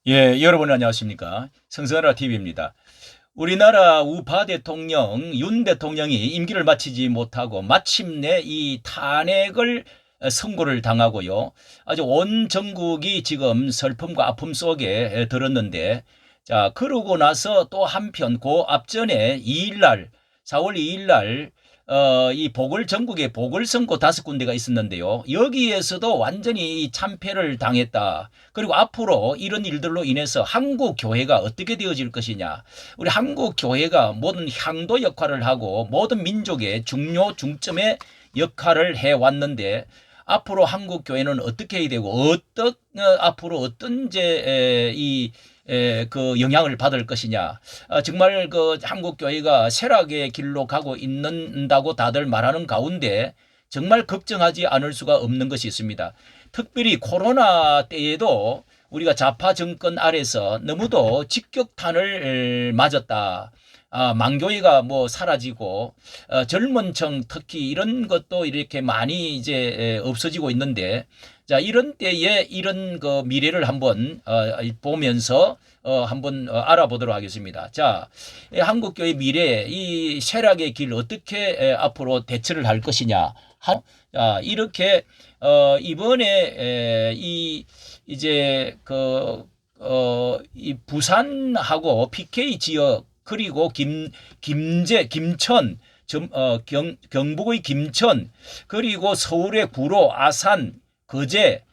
예, 여러분 안녕하십니까? 성선아 TV입니다. 우리나라 우파 대통령 윤 대통령이 임기를 마치지 못하고 마침내 이 탄핵을 선고를 당하고요. 아주 온 전국이 지금 슬픔과 아픔 속에 들었는데, 자, 그러고 나서 또 한편 그 앞전에 2일날, 4월 2일날 이 전국에 보궐선거 5군데가 있었는데요. 여기에서도 완전히 참패를 당했다. 그리고 앞으로 이런 일들로 인해서 한국 교회가 어떻게 되어질 것이냐. 우리 한국 교회가 모든 향도 역할을 하고 모든 민족의 중요 중점의 역할을 해왔는데, 앞으로 한국 교회는 어떻게 해야 되고 앞으로 어떤 그 영향을 받을 것이냐. 정말 그 한국 교회가 쇠락의 길로 가고 있는다고 다들 말하는 가운데 정말 걱정하지 않을 수가 없는 것이 있습니다. 특별히 코로나 때에도 우리가 좌파 정권 아래서 너무도 직격탄을 맞았다. 망교회가 뭐 사라지고 젊은 층 특히 이런 것도 이렇게 많이 이제 없어지고 있는데, 자, 이런 때에 이런 그 미래를 한번 보면서 한번 알아보도록 하겠습니다. 자, 한국 교회 미래 이 쇠락의 길 어떻게 앞으로 대처를 할 것이냐. 자, 이렇게 이번에 이 이제 이 부산하고 PK 지역 그리고 김천, 경북의 김천, 그리고 서울의 구로, 아산, 거제,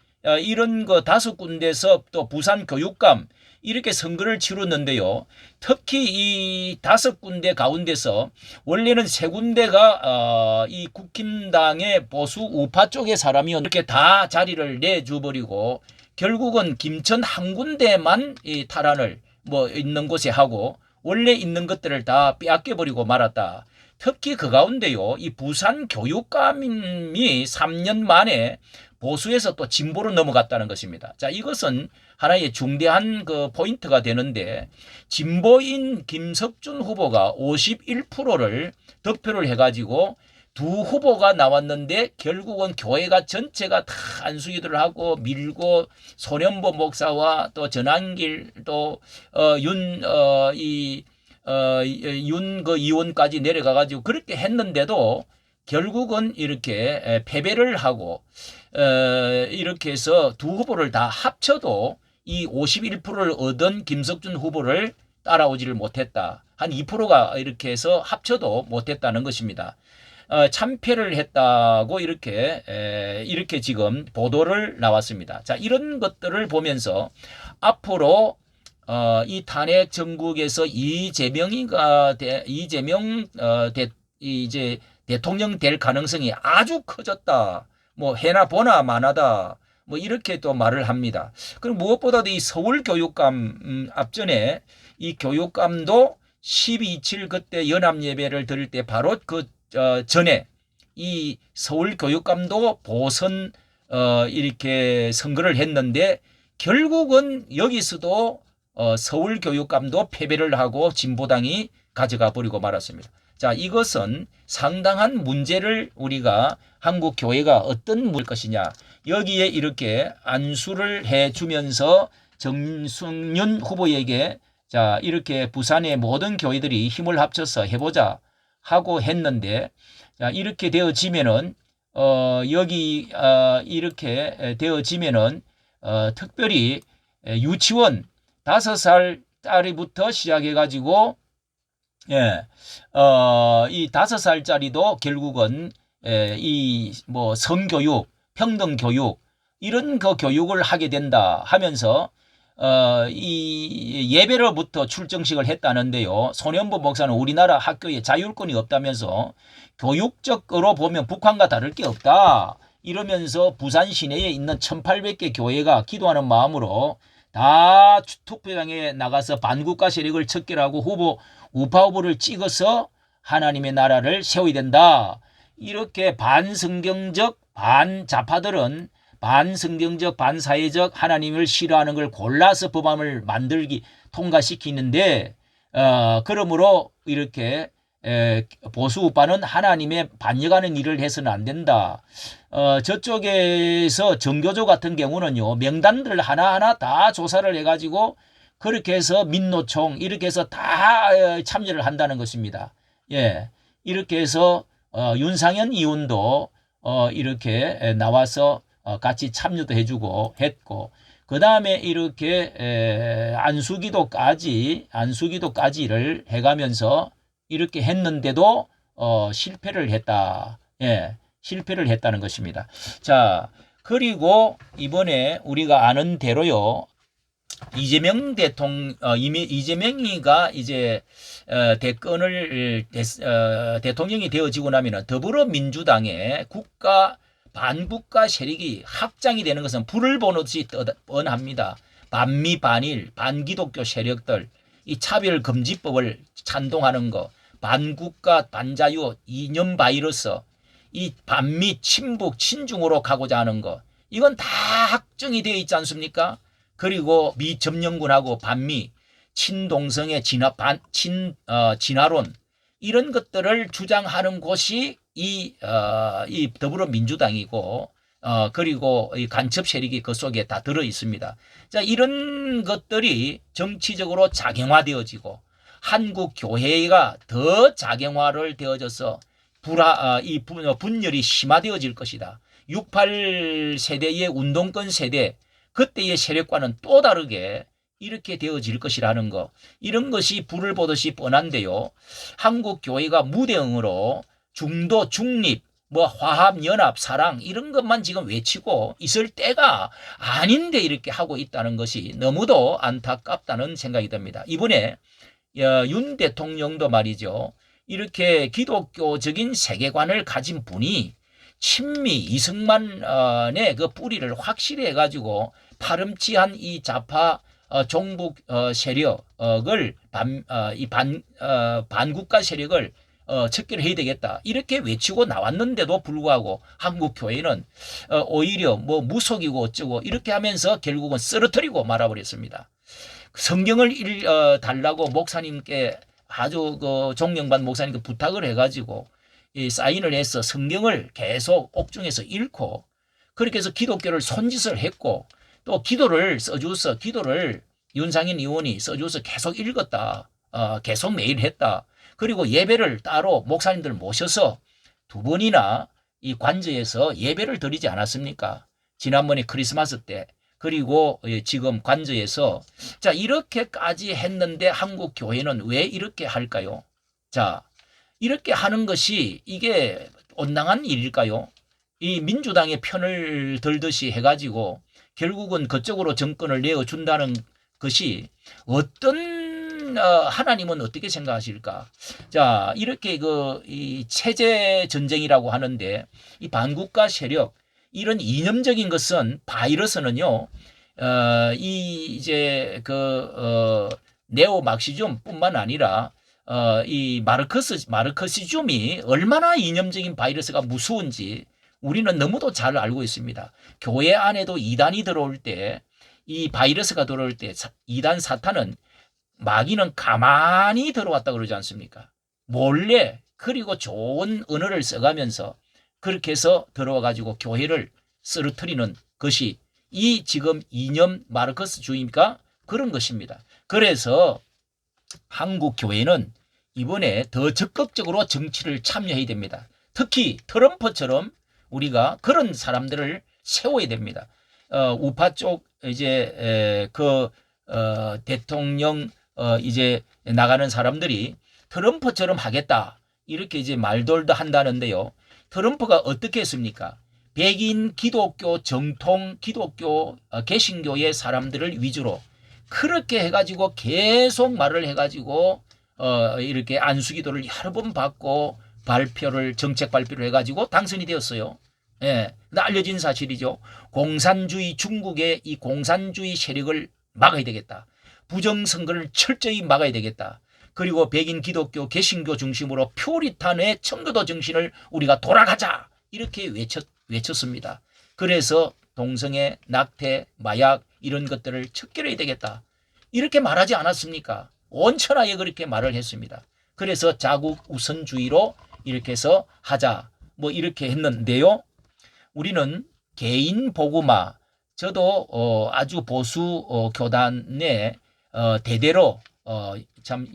이런 거 5군데서 또 부산 교육감 이렇게 선거를 치렀는데요. 특히 이 5군데 가운데서 원래는 3군데가 이 국힘당의 보수 우파 쪽의 사람이었는데 이렇게 다 자리를 내줘버리고 결국은 김천 한 군데만 이 탈환을 뭐 있는 곳에 하고 원래 있는 것들을 다 빼앗겨버리고 말았다. 특히 그 가운데요, 이 부산 교육감이 3년 만에 보수에서 또 진보로 넘어갔다는 것입니다. 자, 이것은 하나의 중대한 그 포인트가 되는데, 진보인 김석준 후보가 51%를 득표를 해가지고 두 후보가 나왔는데 결국은 교회가 전체가 다 안수기도를 하고 밀고 손현보 목사와 또 전한길 또윤 그 의원까지 내려가가지고 그렇게 했는데도 결국은 이렇게 패배를 하고 이렇게 해서 두 후보를 다 합쳐도 이 51%를 얻은 김석준 후보를 따라오지를 못했다. 한 2%가 이렇게 해서 합쳐도 못했다는 것입니다. 참패를 했다고 이렇게 지금 보도를 나왔습니다. 자, 이런 것들을 보면서 앞으로 이 탄핵 정국에서 이재명 이제 대통령 될 가능성이 아주 커졌다. 뭐 해나 보나 마나다. 뭐 이렇게 또 말을 합니다. 그럼 무엇보다도 이 서울 교육감 앞전에 이 교육감도 12.27 그때 연합 예배를 드릴 때 바로 그 전에 이 서울 교육감도 보선 이렇게 선거를 했는데 결국은 여기서도 서울 교육감도 패배를 하고 진보당이 가져가 버리고 말았습니다. 자, 이것은 상당한 문제를 우리가 한국 교회가 어떤 문제일 것이냐, 여기에 이렇게 안수를 해주면서 정승윤 후보에게 자, 이렇게 부산의 모든 교회들이 힘을 합쳐서 해보자 하고 했는데, 자, 이렇게 되어지면은 여기 이렇게 되어지면은 특별히 유치원 5살 딸이부터 시작해가지고 예, 이 5살짜리도 결국은 이 뭐 성교육, 평등교육 이런 그 교육을 하게 된다 하면서 이 예배로부터 출정식을 했다는데요. 손현보 목사는 우리나라 학교에 자율권이 없다면서 교육적으로 보면 북한과 다를 게 없다. 이러면서 부산 시내에 있는 1800개 교회가 기도하는 마음으로 다 투표장에 나가서 반국가 세력을 척결하고 우파 후보를 찍어서 하나님의 나라를 세워야 된다. 이렇게 반성경적 반자파들은 반성경적 반사회적 하나님을 싫어하는 걸 골라서 법안을 통과시키는데 그러므로 이렇게 보수 우파는 하나님의 반역하는 일을 해서는 안 된다. 저쪽에서 정교조 같은 경우는요, 명단들 하나하나 다 조사를 해가지고 그렇게 해서 민노총 이렇게 해서 다 참여를 한다는 것입니다. 예, 이렇게 해서 윤상현 의원도 이렇게 나와서 같이 참여도 해주고 했고, 그 다음에 이렇게 안수기도까지를 해가면서 이렇게 했는데도 실패를 했다. 예, 실패를 했다는 것입니다. 자, 그리고 이번에 우리가 아는 대로요. 이재명 이재명이가 이제 대통령이 되어지고 나면은 더불어민주당의 반국가 세력이 확장이 되는 것은 불을 보듯이 뻔합니다. 반미 반일 반기독교 세력들 이 차별금지법을 찬동하는 거, 반국가 반자유 이념 바이러스, 이 반미 친북 친중으로 가고자 하는 거, 이건 다 확정이 되어 있지 않습니까? 그리고 미점령군하고 반미 친동성의 진화론 이런 것들을 주장하는 곳이 이 더불어민주당이고 그리고 이 간첩 세력이 그 속에 다 들어 있습니다. 자, 이런 것들이 정치적으로 작용화되어지고 한국 교회가 더 작용화를 되어져서 분열이 심화되어질 것이다. 68 세대의 운동권 세대 그때의 세력과는 또 다르게 이렇게 되어질 것이라는 거, 이런 것이 불을 보듯이 뻔한데요. 한국 교회가 무대응으로 중도 중립 화합 연합 사랑 이런 것만 지금 외치고 있을 때가 아닌데 이렇게 하고 있다는 것이 너무도 안타깝다는 생각이 듭니다. 이번에 윤 대통령도 말이죠, 이렇게 기독교적인 세계관을 가진 분이 친미 이승만의 그 뿌리를 확실히 해가지고 파렴치한 이 좌파 종북 세력을 반국가 세력을 척결 해야 되겠다 이렇게 외치고 나왔는데도 불구하고 한국 교회는 오히려 무속이고 어쩌고 이렇게 하면서 결국은 쓰러뜨리고 말아버렸습니다. 성경을 달라고 목사님께 아주 존경받는 목사님께 부탁을 해가지고 사인을 해서 성경을 계속 옥중에서 읽고, 그렇게 해서 기독교를 손짓을 했고, 또 기도를 윤상현 의원이 써줘서 계속 읽었다. 계속 매일 했다. 그리고 예배를 따로 목사님들 모셔서 2번이나 이 관저에서 예배를 드리지 않았습니까? 지난번에 크리스마스 때. 그리고 지금 관저에서. 자, 이렇게까지 했는데 한국 교회는 왜 이렇게 할까요? 자, 이렇게 하는 것이 이게 온당한 일일까요? 이 민주당의 편을 들듯이 해가지고 결국은 그쪽으로 정권을 내어준다는 것이 하나님은 어떻게 생각하실까? 자, 이렇게 이 체제 전쟁이라고 하는데 이 반국가 세력 이런 이념적인 것은 바이러스는요, 네오 막시즘뿐만 아니라 이 마르크시즘이 얼마나 이념적인 바이러스가 무서운지 우리는 너무도 잘 알고 있습니다. 교회 안에도 이단이 들어올 때, 이 바이러스가 들어올 때 이단 사탄은 마귀는 가만히 들어왔다 그러지 않습니까? 몰래, 그리고 좋은 언어를 써가면서 그렇게 해서 들어와 가지고 교회를 쓰러뜨리는 것이 이 지금 이념 마르크스주의니까 그런 것입니다. 그래서 한국 교회는 이번에 더 적극적으로 정치를 참여해야 됩니다. 특히 트럼프처럼 우리가 그런 사람들을 세워야 됩니다. 우파 쪽 대통령 이제 나가는 사람들이 트럼프처럼 하겠다 이렇게 이제 말돌도 한다는데요. 트럼프가 어떻게 했습니까? 백인 기독교 정통 기독교 개신교의 사람들을 위주로 그렇게 해가지고 계속 말을 해가지고 이렇게 안수기도를 여러 번 받고 정책 발표를 해가지고 당선이 되었어요. 예, 알려진 사실이죠. 중국의 이 공산주의 세력을 막아야 되겠다. 부정선거를 철저히 막아야 되겠다. 그리고 백인 기독교 개신교 중심으로 퓨리탄의 청교도 정신을 우리가 돌아가자 이렇게 외쳤습니다. 그래서 동성애, 낙태, 마약 이런 것들을 척결해야 되겠다. 이렇게 말하지 않았습니까? 온 천하에 그렇게 말을 했습니다. 그래서 자국 우선주의로 이렇게 해서 하자. 뭐 이렇게 했는데요. 우리는 개인 복음화, 저도 아주 보수 교단에 대대로 참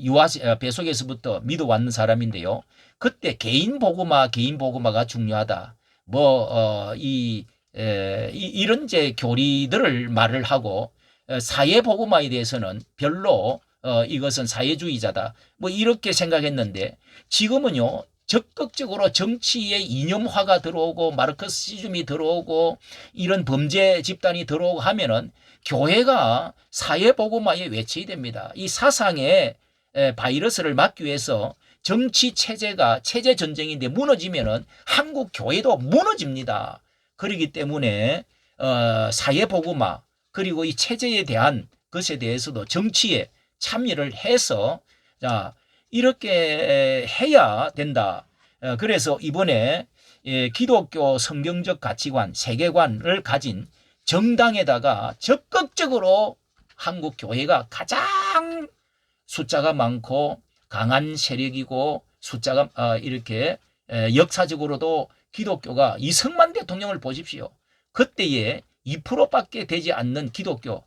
배속에서부터 믿어왔는 사람인데요. 그때 개인 복음화가 중요하다. 이런 제 교리들을 말을 하고 사회 복음화에 대해서는 별로 이것은 사회주의자다. 뭐 이렇게 생각했는데 지금은요. 적극적으로 정치의 이념화가 들어오고 마르크시즘이 들어오고 이런 범죄 집단이 들어오고 하면은 교회가 사회복음화에 외쳐야 됩니다. 이 사상의 바이러스를 막기 위해서 정치 체제가 체제 전쟁인데 무너지면은 한국 교회도 무너집니다. 그렇기 때문에 사회복음화 그리고 이 체제에 대한 것에 대해서도 정치에 참여를 해서 자 이렇게 해야 된다. 그래서 이번에 기독교 성경적 가치관, 세계관을 가진 정당에다가 적극적으로 한국 교회가 가장 숫자가 많고 강한 세력이고 숫자가 이렇게 역사적으로도 기독교가 이승만 대통령을 보십시오. 그때에 2%밖에 되지 않는 기독교,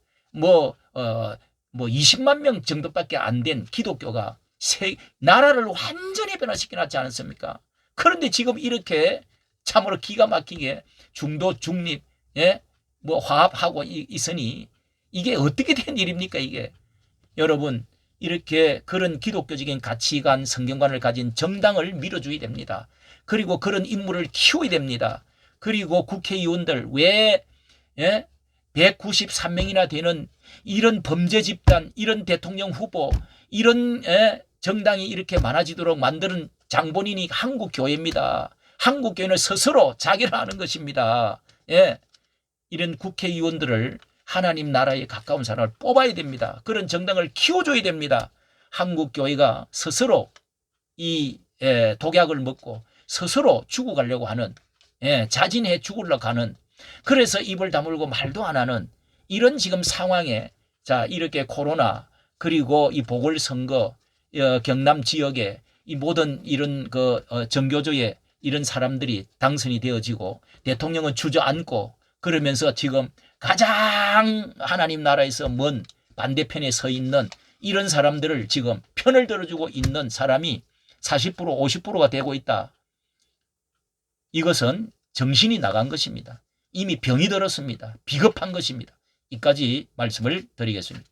20만 명 정도밖에 안 된 기독교가 나라를 완전히 변화시켜놨지 않았습니까? 그런데 지금 이렇게 참으로 기가 막히게 중도 중립, 화합하고 있으니 이게 어떻게 된 일입니까, 이게? 여러분, 이렇게 그런 기독교적인 가치관, 성경관을 가진 정당을 밀어줘야 됩니다. 그리고 그런 인물을 키워야 됩니다. 그리고 국회의원들 왜 193명이나 되는 이런 범죄 집단, 이런 대통령 후보, 이런 정당이 이렇게 많아지도록 만드는 장본인이 한국교회입니다. 한국교회는 스스로 자결하는 것입니다. 이런 국회의원들을 하나님 나라에 가까운 사람을 뽑아야 됩니다. 그런 정당을 키워줘야 됩니다. 한국교회가 스스로 이 독약을 먹고 스스로 죽어가려고 하는 자진해 죽으려고 하는 그래서 입을 다물고 말도 안 하는 이런 지금 상황에 자 이렇게 코로나 그리고 이 보궐선거 경남 지역에 이 모든 이런 정교조에 이런 사람들이 당선이 되어지고 대통령은 주저앉고 그러면서 지금 가장 하나님 나라에서 먼 반대편에 서 있는 이런 사람들을 지금 편을 들어주고 있는 사람이 40% 50%가 되고 있다. 이것은 정신이 나간 것입니다. 이미 병이 들었습니다. 비겁한 것입니다. 이까지 말씀을 드리겠습니다.